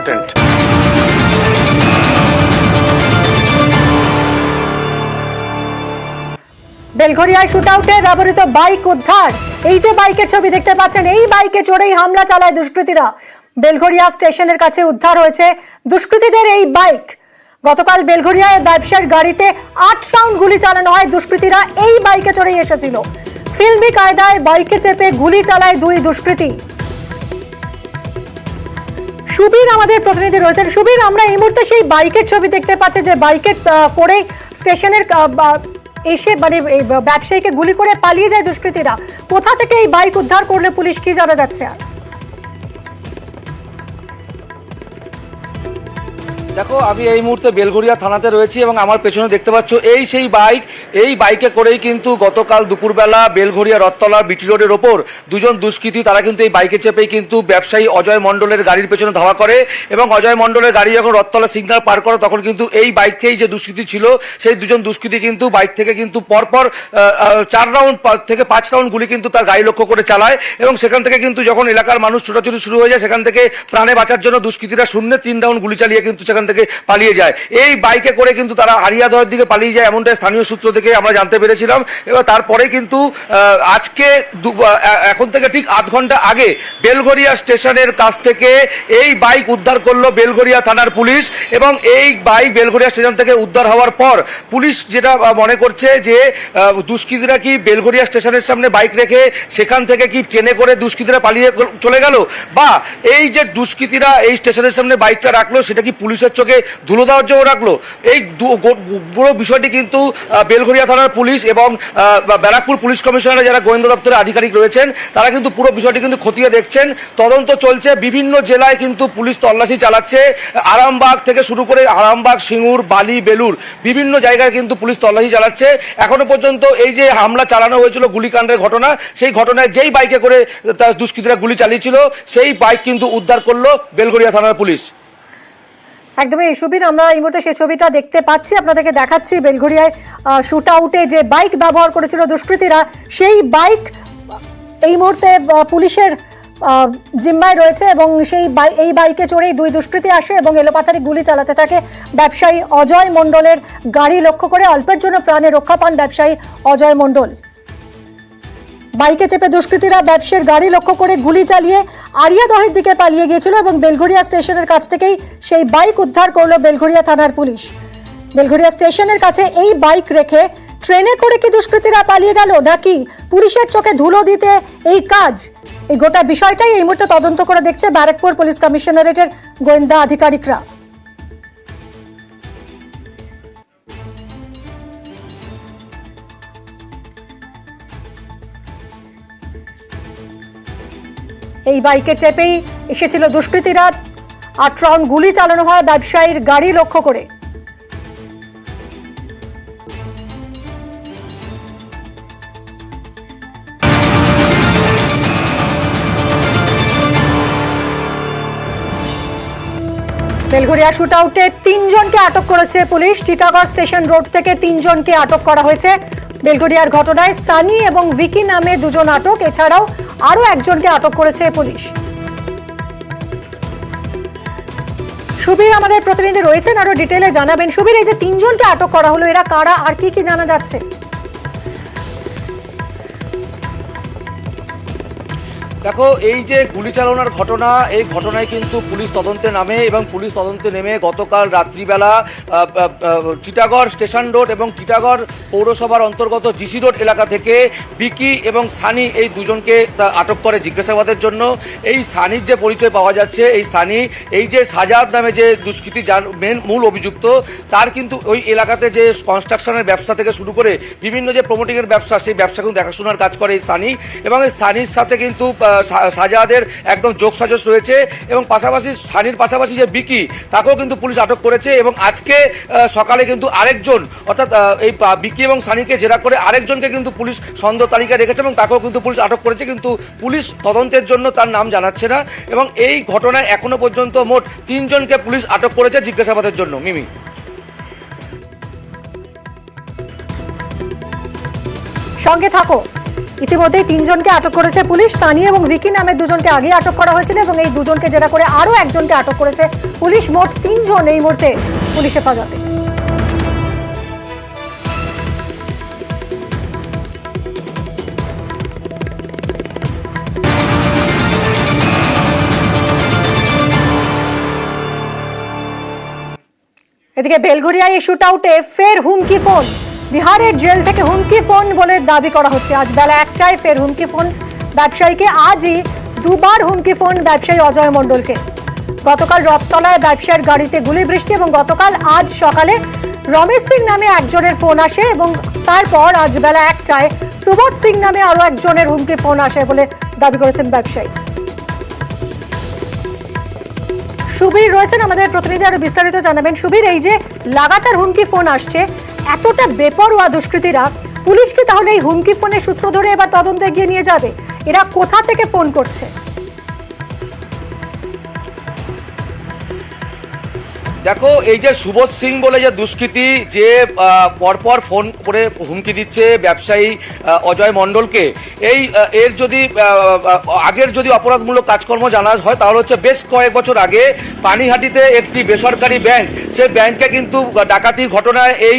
Important. বেলঘরিয়ায় শুটআউটে ব্যবহৃত bike উদ্ধার। এই যে বাইকের ছবি দেখতে পাচ্ছেন, এই বাইকে চড়েই হামলা চালায় দুষ্কৃতীরা। বেলঘরিয়া স্টেশনের কাছে উদ্ধার হয়েছে দুষ্কৃতীদের এই বাইক। গতকাল বেলঘরিয়ায় ব্যবসার গাড়িতে 8 রাউন্ড গুলি চালানো হয়। দুষ্কৃতীরা এই বাইকে চড়েই এসেছিল। ফিল্মি কায়দায় বাইকে চেপে গুলি চালায় দুই দুষ্কৃতী। সুবীর আমাদের প্রতিনিধি রয়েছেন। সুবীর, আমরা এই মুহূর্তে সেই বাইকের ছবি দেখতে পাচ্ছি যে বাইকে করে স্টেশনের এসে মানে ব্যবসায়ীকে গুলি করে পালিয়ে যায় দুষ্কৃতীরা। কোথা থেকে এই বাইক উদ্ধার করলে পুলিশ, কি জানা যাচ্ছে? আর দেখো, আমি এই মুহূর্তে বেলঘরিয়া থানাতে রয়েছি এবং আমার পেছনে দেখতে পাচ্ছ এই সেই বাইক। এই বাইকে করেই কিন্তু গতকাল দুপুরবেলা বেলঘরিয়া রথতলা বিটি রোডের ওপর দুজন দুষ্কৃতী, তারা কিন্তু এই বাইকে চেপেই কিন্তু ব্যবসায়ী অজয় মণ্ডলের গাড়ির পেছনে ধাওয়া করে এবং অজয় মণ্ডলের গাড়ি যখন রথতলা সিগন্যাল পার করে তখন কিন্তু এই বাইকেই যে দুষ্কৃতী ছিল সেই দুজন দুষ্কৃতী কিন্তু বাইক থেকে কিন্তু পরপর 4 রাউন্ড থেকে 5 রাউন্ড গুলি কিন্তু তার গাড়ি লক্ষ্য করে চালায় এবং সেখান থেকে কিন্তু যখন এলাকার মানুষ ছোটাছুটি শুরু হয়ে যায় সেখান থেকে প্রাণে বাঁচার জন্য দুষ্কৃতীরা শূন্যে 3 রাউন্ড গুলি চালিয়ে কিন্তু সেখান থেকে পালিয়ে যায়। এই বাইকে করে কিন্তু তারা আরিয়াদহের দিকে পালিয়ে যায়, এমনটাই স্থানীয় সূত্র থেকে আমরা জানতে পেরেছিলাম। এবার তারপরে কিন্তু আজকে এখন থেকে ঠিক আধ ঘন্টা আগে বেলঘরিয়া স্টেশনের কাছ থেকে এই বাইক উদ্ধার করলো বেলঘরিয়া থানার পুলিশ এবং এই বাইক বেলঘরিয়া স্টেশন থেকে উদ্ধার হওয়ার পর পুলিশ যেটা মনে করছে যে দুষ্কৃতীরা কি বেলঘরিয়া স্টেশনের সামনে বাইক রেখে সেখান থেকে কি ট্রেনে করে দুষ্কৃতীরা পালিয়ে চলে গেল, বা এই যে দুষ্কৃতীরা এই স্টেশনের সামনে বাইকটা রাখলো সেটা কি পুলিশের চোখে ধুলো দেওয়ার জন্য রাখলো। এই পুরো বিষয়টি কিন্তু বেলঘরিয়া থানার পুলিশ এবং ব্যারাকপুর পুলিশ কমিশনারের যারা গোয়েন্দা দপ্তরের আধিকারিক রয়েছেন তারা কিন্তু পুরো বিষয়টি কিন্তু খতিয়ে দেখছেন। তদন্ত চলছে, বিভিন্ন জেলায় কিন্তু পুলিশ তল্লাশি চালাচ্ছে। আরামবাগ থেকে শুরু করে আরামবাগ, সিঙ্গুর, বালি, বেলুর বিভিন্ন জায়গায় কিন্তু পুলিশ তল্লাশি চালাচ্ছে। এখনো পর্যন্ত এই যে হামলা চালানো হয়েছিল গুলিকাণ্ডের ঘটনা, সেই ঘটনায় যেই বাইকে করে দুষ্কৃতীরা গুলি চালিয়েছিল সেই বাইক কিন্তু উদ্ধার করলো বেলঘরিয়া থানার পুলিশ। একদমই সুবীর, আমরা এই মুহূর্তে সেই ছবিটা দেখতে পাচ্ছি, আপনাদেরকে দেখাচ্ছি। বেলঘরিয়ায় শুট আউটে যে বাইক ব্যবহার করেছিল দুষ্কৃতীরা, সেই বাইক এই মুহূর্তে পুলিশের জিম্মায় রয়েছে এবং এই বাইকে চড়েই দুই দুষ্কৃতী আসে এবং এলোপাতাড়ি গুলি চালাতে থাকে ব্যবসায়ী অজয় মণ্ডলের গাড়ি লক্ষ্য করে। অল্পের জন্য প্রাণে রক্ষা পান ব্যবসায়ী অজয় মণ্ডল। বাইকে চেপে দুষ্কৃতীরা ব্যবসায়ীর গাড়ি লক্ষ্য করে গুলি চালিয়ে আরিয়াদহের দিকে পালিয়ে গিয়েছিল এবং বেলঘরিয়া স্টেশনের কাছ থেকেই সেই বাইক উদ্ধার করলো বেলঘরিয়া থানার পুলিশ। বেলঘরিয়া স্টেশনের কাছে এই বাইক রেখে ট্রেনে করে কি দুষ্কৃতীরা পালিয়ে গেল, নাকি পুলিশের চোখে ধুলো দিতে এই কাজ, এই গোটা বিষয়টাই এই মুহূর্তে তদন্ত করে দেখছে ব্যারাকপুর পুলিশ কমিশনারেটের গোয়েন্দা আধিকারিকরা। এই বাইকে চেপেই এসেছিল দুষ্কৃতীরা। 8 রাউন্ড গুলি চালানো হয় ব্যবসায়ীর গাড়ি লক্ষ্য করে। বেলঘরিয়া শুট আউটে 3 জনকে আটক করেছে পুলিশ। টিটাগড় স্টেশন রোড থেকে 3 জনকে আটক করা হয়েছে। বেলঘরিয়ার ঘটনায় সানি এবং ভিকি নামে 2 জন আটক, এছাড়াও আরো একজনকে আটক করেছে পুলিশ। সুবীর আমাদের প্রতিনিধি রয়েছেন, আরো ডিটেইলে জানাবেন। সুবীর, এই যে 3 জনকে আটক করা হলো, এরা কারা আর কি কি জানা যাচ্ছে? দেখো, এই যে গুলি চালানোর ঘটনা, এই ঘটনায় কিন্তু পুলিশ তদন্তে নামে এবং পুলিশ তদন্তে নেমে গতকাল রাত্রিবেলা টিটাগড় স্টেশন রোড এবং টিটাগড় পৌরসভার অন্তর্গত জিসি রোড এলাকা থেকে বিকি এবং সানি এই 2 জনকে আটক করে জিজ্ঞাসাবাদের জন্য। এই সানির যে পরিচয় পাওয়া যাচ্ছে, এই সানি এই যে সাজাদ নামে যে দুষ্কৃতী যার মূল অভিযুক্ত, তার কিন্তু ওই এলাকাতে যে কনস্ট্রাকশনের ব্যবসা থেকে শুরু করে বিভিন্ন যে প্রমোটিংয়ের ব্যবসা, সেই ব্যবসা কিন্তু দেখাশোনার কাজ করে এই সানি। এবং এই সানির সাথে কিন্তু সাজাদের একদম যোগসাজশ রয়েছে এবং পাশাপাশি সানির পাশাপাশি যে বিকি, তাকেও কিন্তু পুলিশ আটক করেছে। এবং আজকে সকালে কিন্তু আরেকজন, অর্থাৎ এই বিকি এবং সানিকে জেরা করে আরেকজনকে কিন্তু পুলিশ সন্দেহ তালিকায় রেখেছে এবং তাকেও কিন্তু পুলিশ আটক করেছে, কিন্তু পুলিশ তদন্তের জন্য তার নাম জানাচ্ছে না। এবং এই ঘটনায় এখনো পর্যন্ত মোট 3 জনকে পুলিশ আটক করেছে জিজ্ঞাসাবাদের জন্য। মিমি, সঙ্গে থাকো। ইতিমধ্যেই 3 জনকে আটক করেছে পুলিশ। সানি এবং ভিকি নামে 2 জনকে আগে আটক করা হয়েছিল এবং এই 2 জনকে জেরা করে আরও একজনকে আটক করেছে পুলিশ। মোট 3 জন এই মুহূর্তে পুলিশ হেফাজতে। এদিকে বেলঘরিয়ায় এই শুট আউটে ফের হুমকি ফোন। বিহারের জেল থেকে হুমকি ফোন বলে দাবি করা হচ্ছে। আজ বেলা 1টায় ফের হুমকি ফোন ব্যবসায়ীকে। আজই দুবার হুমকি ফোন ব্যবসায়ী অজয় মণ্ডলকে। গতকাল রথতলায় ব্যবসায়ীর গাড়িতে গুলি বৃষ্টি এবং গতকাল আজ সকালে রমেশ সিং নামে একজনের ফোন আসে এবং তারপর আজ বেলা 1টায় সুবোধ সিং নামে আরো একজনের হুমকি ফোন আসে বলে দাবি করেছেন ব্যবসায়ী। সুবীর রয়েছেন আমাদের প্রতিনিধি, আরো বিস্তারিত জানাবেন। সুবীর, এই যে লাগাতার হুমকি ফোন আসছে, এতটা বেপরোয়া দুষ্কৃতীরা, পুলিশ কি তাহলে এই হুমকি ফোনের সূত্র ধরে এবার তদন্ত এগিয়ে নিয়ে যাবে? এরা কোথা থেকে ফোন করছে? দেখো, এই যে সুবোধ সিং বলে যে দুষ্কৃতী যে পরপর ফোন করে হুমকি দিচ্ছে ব্যবসায়ী অজয় মণ্ডলকে, এর যদি আগের যদি অপরাধমূলক কাজকর্ম জানা হয় তাহলে হচ্ছে বেশ কয়েক বছর আগে পানিহাটিতে একটি বেসরকারি ব্যাংক, সেই ব্যাংকে কিন্তু ডাকাতির ঘটনায় এই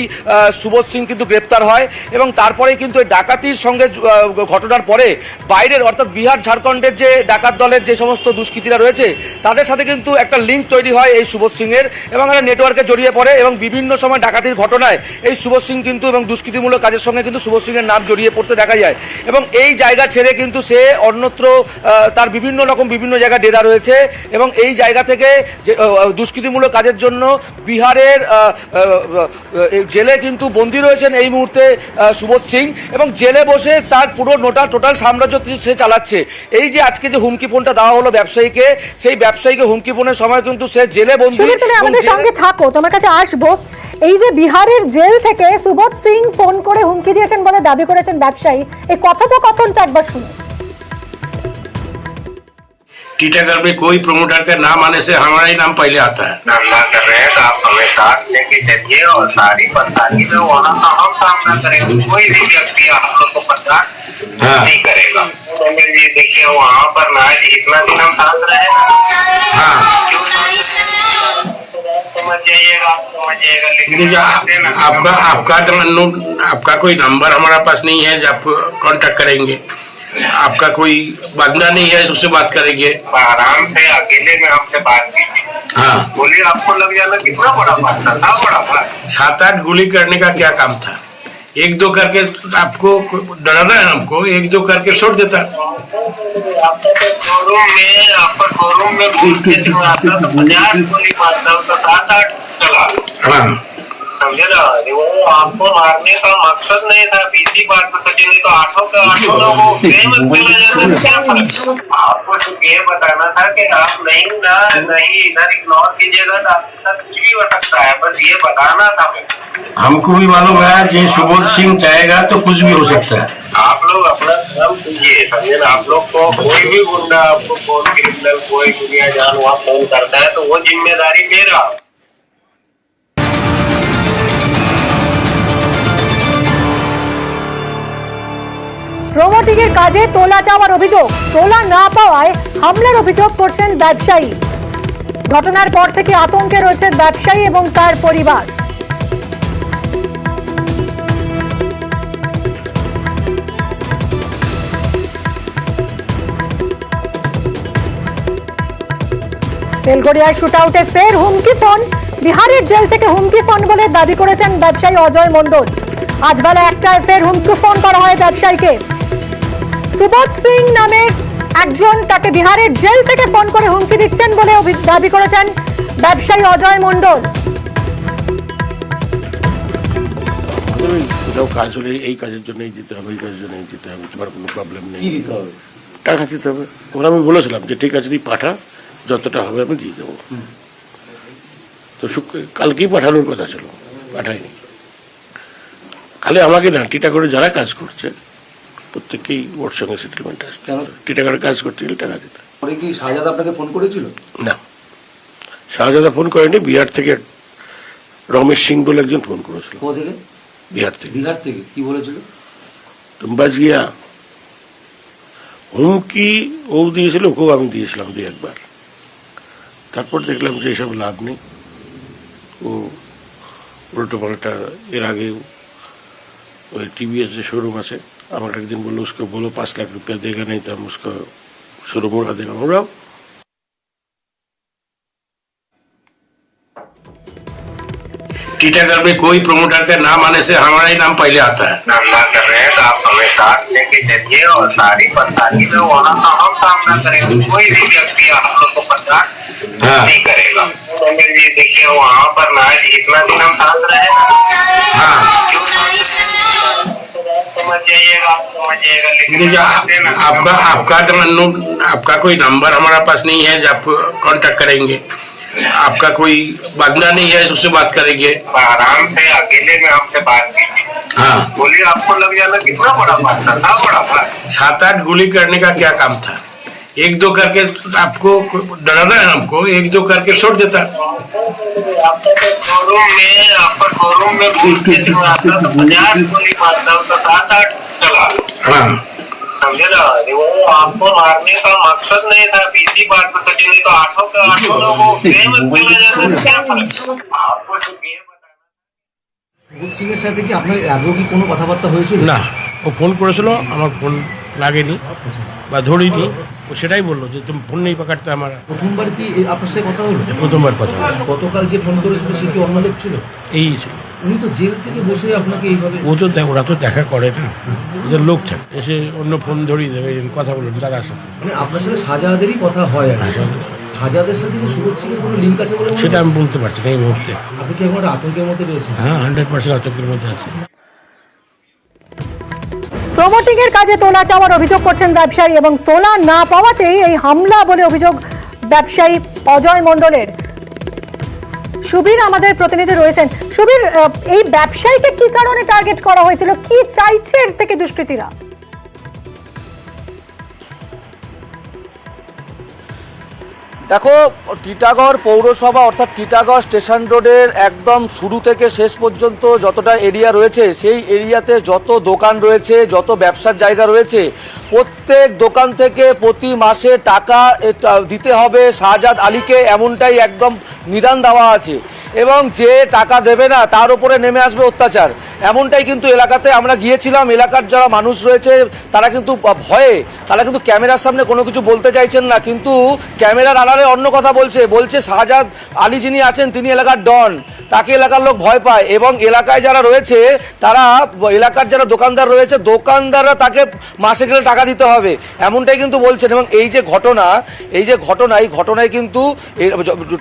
সুবোধ সিং কিন্তু গ্রেপ্তার হয় এবং তারপরে কিন্তু এই ডাকাতির সঙ্গে ঘটনার পরে বাইরের অর্থাৎ বিহার ঝাড়খণ্ডের যে ডাকাত দলের যে সমস্ত দুষ্কৃতীরা রয়েছে তাদের সাথে কিন্তু একটা লিঙ্ক তৈরি হয় এই সুবোধ সিংয়ের এবং একটা নেটওয়ার্কে জড়িয়ে পড়ে এবং বিভিন্ন সময় ডাকাতির ঘটনায় এই সুবোধ সিং কিন্তু এবং দুষ্কৃতিমূলক কাজের সঙ্গে কিন্তু সুবোধ সিংয়ের নাম জড়িয়ে পড়তে দেখা যায় এবং এই জায়গা ছেড়ে কিন্তু সে অন্যত্র তার বিভিন্ন জায়গায় ডেরা রয়েছে এবং এই জায়গা থেকে যে দুষ্কৃতিমূলক কাজের জন্য বিহারের জেলে কিন্তু বন্দী রয়েছেন এই মুহূর্তে সুবোধ সিং এবং জেলে বসে তার পুরো টোটাল সাম্রাজ্য সে চালাচ্ছে। এই যে আজকে যে হুমকি ফোনটা দেওয়া হলো ব্যবসায়ীকে, সেই ব্যবসায়ীকে হুমকি ফোনের সময় কিন্তু সে জেলে বন্দী। আমাদের সঙ্গে থাকো, তোমার কাছে আসবো। এই যে বিহারের জেল থেকে সুবোধ সিং ফোন করে হুমকি দিয়েছেন বলে দাবি করেছেন ব্যবসায়ী, এই কথোপকথনটা একবার শুনুন। टीटागढ़ में कोई प्रमोटर का नाम आने से हमारा ही नाम पहले आता है। धंधा कर रहे हैं तो आप हमें साथ लेके चलिए और सारी परेशानी में वहाँ का हम सामना करेंगे। कोई भी व्यक्ति आप लोग को पता नहीं करेगा। जी देखिए वहाँ पर ना इतना दिन हम साथ रहे, समझ जाइएगा लेकिन आपका कोई नंबर हमारा पास नहीं है जो आपको कांटेक्ट करेंगे। आपका कोई बंदा नहीं है उससे बात करेंगे। आराम से अकेले में हमसे बात कीजिए। हाँ, बोलिए आपको लग जाना कितना बड़ा बात था बड़ा बात। 7-8 गोली करने का क्या काम था? 1-2 करके आपको डराना है हमको, 1-2 करके छोड़ देता। आपका शोरूम में घूम के आता तो 50 गोली मारता तो 7-8 चला। हाँ, समझे ना, वो आपको मारने का मकसद नहीं था। इसी बात पर सचिन तो 8 लोगों आपको तो ये बताना था कि आप नहीं इधर इग्नोर कीजिएगा तो आपके साथ कुछ भी हो सकता है। बस ये बताना था। हमको भी मालूम है कि सुबोध सिंह चाहेगा तो कुछ भी हो सकता है। आप लोग अपना काम कीजिए, समझे ना। आप लोग को कोई भी गुंडा आपको फोन क्रिमिनल कोई दुनिया जान वहाँ फोन करता है तो वो जिम्मेदारी मेरा। প্রমোটিংয়ের কাজে তোলা চাওয়ার অভিযোগ, তোলা না পাওয়ায় হামলার অভিযোগ করছেন ব্যবসায়ী। ঘটনার পর থেকে আতঙ্কে রয়েছে ব্যবসায়ী এবং তার পরিবার। বেলঘরিয়ার শুট আউটে ফের হুমকি ফোন। বিহারের জেল থেকে হুমকি ফোন বলে দাবি করেছেন ব্যবসায়ী অজয় মণ্ডল। আজ বেলা 1টায় ফের হুমকি ফোন করা হয় ব্যবসায়ীকে। সুবোধ সিং নামে একজন তাকে বিহারের জেল থেকে ফোন করে হুমকি দিচ্ছেন বলে দাবি করেছেন ব্যবসায়ী অজয় মণ্ডল। কোথাও কাজ হলে এই কাজের জন্যই দিতে হবে, এই কাজের জন্যই দিতে হবে, তোমার কোনো প্রবলেম নেই। টাকা দিতে হবে। ওরা আমি বলেছিলাম যে ঠিক আছে তুই পাঠা, যতটা হবে আমি দিয়ে দেবো। তো কালকেই পাঠানোর কথা ছিল, পাঠায়নি। খালি আমাকে না, টিটাগড়ে যারা কাজ করছে প্রত্যেকেই ওর সঙ্গে সেটেলমেন্ট আসছে। টিটাগড়ে কাজ করতে গেলে টাকা দিতে। কি শাহজাদা আপনাকে ফোন করেছিল? না, শাহজাদা ফোন করেনি। বিহার থেকে রমেশ সিং বলে একজন ফোন করেছিল। কোথা থেকে? বিহার থেকে। বিহার থেকে কি বলেছিল? तुम बच गया, হুমকি ও দিয়েছিল, ওকেও আমি দিয়েছিলাম 2-1 বার। তারপর দেখলাম যে এসব লাভ নেই। ও উল্টো পাল্টা এর আগে ওই टीवीएस जो शोरूम আছে, আমাকে একদিন বললো उसको बोलो 5 लाख रुपया देगा नहीं तो हम उसको शोरूम उड़ा देगा। उड़ाओ। टीटागढ़ में कोई प्रमोटर का नाम आने से हमारा ही नाम पहले आता है। धंधा कर रहे हैं तो आप हमें साथ लेके चलिए और सारी परेशानी में वहाँ का हम सामना करेंगे। कोई भी व्यक्ति आप लोग को परेशान नहीं करेगा। अनिल जी देखिए वहाँ पर ना इतना दिन हम साथ रहे समझ जाइएगा लेकिन देखिए आपका कोई नंबर हमारे पास नहीं है जो आप कांटेक्ट करेंगे। आपका कोई बंदा नहीं है उससे बात करेंगे। आराम से अकेले में हमसे बात कीजिए। हाँ, बोलिए आपको लग जाना कितना बड़ा बात था बड़ा बात। 7-8 गोली करने का क्या काम था? 1-2 करके आपको डराना है हमको, 1-2 करके छोड़ देता। आपका शोरूम में घुस के जो आता तो 50 गोली मारता तो 7-8 चला। हाँ, समझे ना, वो आपको मारने का मकसद नहीं था। इसी बात पर सचिन नहीं तो 8 के 8 लोगों गेम खेला जाता तो क्या फर्क? आपको जो गेम সুবোধ সিং এর সাথে কি আপনার আগেও কি কোনো কথাবার্তা হয়েছিল? না, ও ফোন করেছিল, আমার ফোন লাগেনি বা ধরিনি। ও সেটাই বললো যে তুমি ফোন নেই পাকাতে আমার। প্রথমবার কি আপনার সাথে কথা হলো? প্রথমবার কথা হলো। গতকাল যে ফোন করেছিল সে কি অন্য লোক ছিল? এই ছিল। উনি তো জেল থেকে বসে আপনাকে এইভাবে ও তো ওরা তো দেখা করে না, ওদের লোক থাকে এসে অন্য ফোন ধরিয়ে দেবে, কথা বলুন দাদার সাথে। মানে আপনার সাথে শাহজাহাদেরই কথা হয় আর কি। শাহজাহাদের সাথে কি সুবোধ সিং এর কোনো লিঙ্ক আছে বলে মনে হয়? সেটা আমি বলতে পারছি না এই মুহূর্তে। আপনি কি এখন আতঙ্কের মধ্যে রয়েছেন? হ্যাঁ, 100% আতঙ্কের মধ্যে আছে। প্রমোটিং এর কাজে তোলা চাওয়ার অভিযোগ করছেন ব্যবসায়ী এবং তোলা না পাওয়াতেই এই হামলা বলে অভিযোগ ব্যবসায়ী অজয় মণ্ডলের। সুবীর আমাদের প্রতিনিধি রয়েছেন। সুবীর, এই ব্যবসায়ীকে কি কারণে টার্গেট করা হয়েছিল? কি চাইছে এর থেকে দুষ্কৃতীরা? দেখো, টিটাগড় পৌরসভা অর্থাৎ টিটাগড় স্টেশন রোডের একদম শুরু থেকে শেষ পর্যন্ত যতটা এরিয়া রয়েছে সেই এরিয়াতে যত দোকান রয়েছে, যত ব্যবসার জায়গা রয়েছে, প্রত্যেক দোকান থেকে প্রতি মাসে টাকা দিতে হবে শাহজাদ আলীকে, এমনটাই একদম নিদান দেওয়া আছে। এবং যে টাকা দেবে না তার উপরে নেমে আসবে অত্যাচার, এমনটাই কিন্তু এলাকাতে আমরা গিয়েছিলাম। এলাকার যারা মানুষ রয়েছে তারা কিন্তু ভয়ে, তারা কিন্তু ক্যামেরার সামনে কোনো কিছু বলতে চাইছেন না, কিন্তু ক্যামেরার আড়ালে অন্য কথা বলছে শাহজাদ আলী যিনি আছেন তিনি এলাকার ডন, তাকে এলাকার লোক ভয় পায়। এবং এলাকায় যারা রয়েছে তারা, এলাকার যারা দোকানদার রয়েছে, দোকানদাররা তাকে মাসে গেলে টাকা দিতে হবে, এমনটাই কিন্তু বলছেন। এবং এই যে ঘটনা, এই ঘটনায় কিন্তু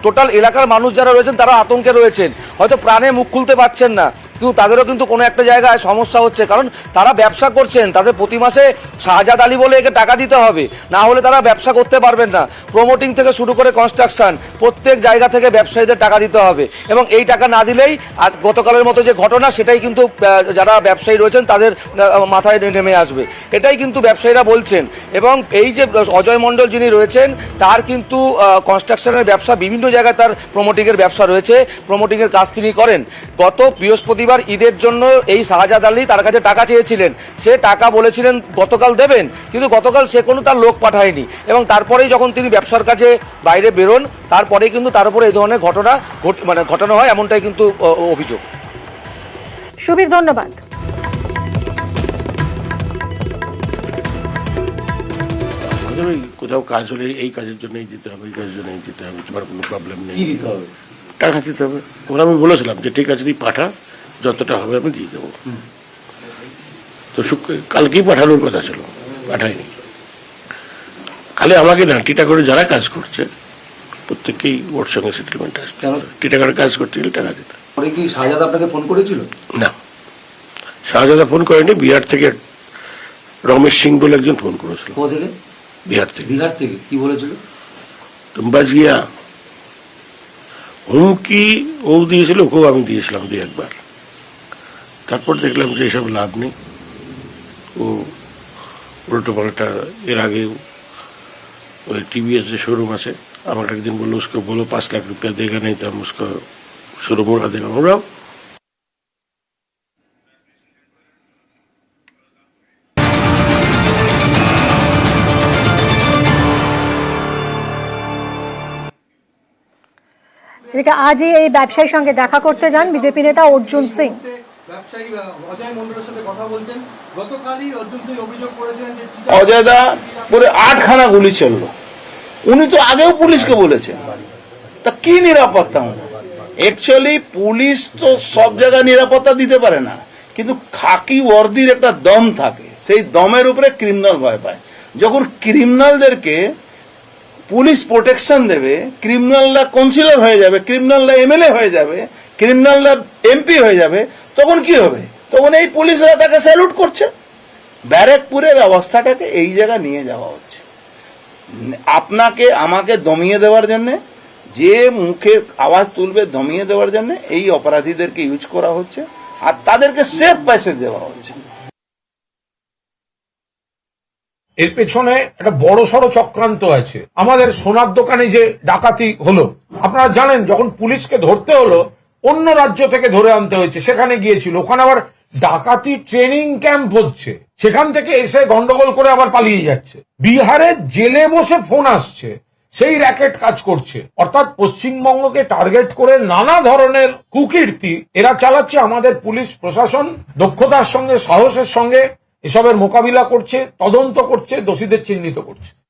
টোটাল এলাকার মানুষ যারা রয়েছেন তারা আতঙ্কে রয়েছেন, হয়তো প্রাণে মুখ খুলতে পারছেন না, কিন্তু তাদেরও কিন্তু কোনো একটা জায়গায় সমস্যা হচ্ছে, কারণ তারা ব্যবসা করছেন, তাদের প্রতি মাসে শাহজাদ আলী বলে একে টাকা দিতে হবে, না হলে তারা ব্যবসা করতে পারবেন না। প্রমোটিং থেকে শুরু করে কনস্ট্রাকশন প্রত্যেক জায়গা থেকে ব্যবসায়ীদের টাকা দিতে হবে, এবং এই টাকা না দিলেই আজ গতকালের মতো যে ঘটনা সেটাই কিন্তু যারা ব্যবসায়ী রয়েছেন তাদের মাথায় নেমে আসবে, এটাই কিন্তু ব্যবসায়ীরা বলছেন। এবং এই যে অজয় মণ্ডল যিনি রয়েছেন তার কিন্তু কনস্ট্রাকশনের ব্যবসা, বিভিন্ন জায়গায় তার প্রমোটিংয়ের ব্যবসা রয়েছে, প্রমোটিংয়ের কাজ তিনি করেন। গত বৃহস্পতিবার ঈদের জন্য এই শাহজাদ আলী তার কাছে টাকা চেয়েছিলেন, সে টাকা বলেছিলেন গতকাল দেবেন, কিন্তু গতকাল সে কোনো তার লোক পাঠায়নি, এবং তারপরেই যখন তিনি ব্যবসার কাজে বাইরে বেরোন তারপরেই কিন্তু তার উপরে এই ধরনের ঘটনা ঘটানো হয়, এমনটাই কিন্তু অভিযোগ। সুবীর, ধন্যবাদ। আমাদের ওই কোথাও কাজ হলে এই কাজের জন্যই দিতে হবে, এই কাজের জন্যই দিতে হবে, তোমার কোনো প্রবলেম নেই, টাকা দিতে হবে। ওরা আমি বলেছিলাম যে ঠিক আছে তুই পাঠা, যতটা হবে আমি দিয়ে দেবো। তো কালকেই পাঠানোর কথা ছিল, পাঠায়নি। খালি আমাকে না, টিটাগড়ে যারা কাজ করছে প্রত্যেককেই ওর সঙ্গে সেটেলমেন্ট আসছে। টিটাগড়ে কাজ করতে গেলে টাকা দিতে। পরে কি শাহজাদ আপনাকে ফোন করেছিল? না, শাহজাদা ফোন করেনি, বিহার থেকে রমেশ সিং বলে একজন ফোন করেছিল। কোথা থেকে? বিহার থেকে। বিহার থেকে কি বলেছিল? তুমি বাস গিয়া। হুমকি ও দিয়েছিল, ওকেও আমি দিয়েছিলাম 2-1 বার। তারপর দেখলাম যে এসব লাভ নেই। ও উল্টো পাল্টা এর আগে ওই टीवीएस जो शोरूम আছে, আমাকে একদিন বললো उसको बोलो 5 लाख रुपया देगा नहीं तो हम उसको शोरूम उड़ा देगा। उड़ाओ। এদিকে আজই এই ব্যবসায়ীর সঙ্গে দেখা করতে যান বিজেপি নেতা অর্জুন সিং। ব্যবসায়ী অজয় মন্ডলের সাথে কথা বলছেন। গতকালই অর্জুন সিং অভিযোগ করেছিলেন যে অজয়দা পুরো 8খানা গুলি চললো, উনি তো আগেও পুলিশকে বলেছেন, তা কি নিরাপত্তা? অ্যাকচুয়ালি পুলিশ তো সব জায়গায় নিরাপত্তা দিতে পারে না, কিন্তু খাকি ওয়ার্দির একটা দম থাকে, সেই দমের উপরে ক্রিমিনাল ভয় পায়। যখন ক্রিমিনালদেরকে পুলিশ প্রোটেকশন দেবে, ক্রিমিনালরা কাউন্সিলর হয়ে যাবে, ক্রিমিনালরা এমএলএ হয়ে যাবে, ক্রিমিনালরা এমপি হয়ে যাবে, তখন কি হবে? তখন এই পুলিশরা তাকে স্যালুট করছে। ব্যারাকপুরের অবস্থাটাকে এই জায়গায় নিয়ে যাওয়া হচ্ছে, আপনাকে আমাকে দমিয়ে দেওয়ার জন্য, যে মুখে আওয়াজ তুলবে দমিয়ে দেওয়ার জন্য এই অপরাধীদেরকে ইউজ করা হচ্ছে, আর তাদেরকে সেফ প্যাসেজ দেওয়া হচ্ছে। এর পেছনে একটা বড় সড়ো চক্রান্ত আছে। আমাদের সোনার দোকানে যে ডাকাতি হলো, আপনারা জানেন, যখন পুলিশকে ধরতে হলো অন্য রাজ্য থেকে ধরে আনতে হয়েছে, সেখানে গিয়েছিল, ওখানে আবার ডাকাতি ট্রেনিং ক্যাম্প হচ্ছে, সেখান থেকে এসে গন্ডগোল করে আবার পালিয়ে যাচ্ছে। বিহারে জেলে বসে ফোন আসছে, সেই র্যাকেট কাজ করছে। অর্থাৎ পশ্চিমবঙ্গকে টার্গেট করে নানা ধরনের কুকীর্তি এরা চালাচ্ছে। আমাদের পুলিশ প্রশাসন দক্ষতার সঙ্গে, সাহসের সঙ্গে এসবের মোকাবিলা করছে, তদন্ত করছে, দোষীদের চিহ্নিত করছে।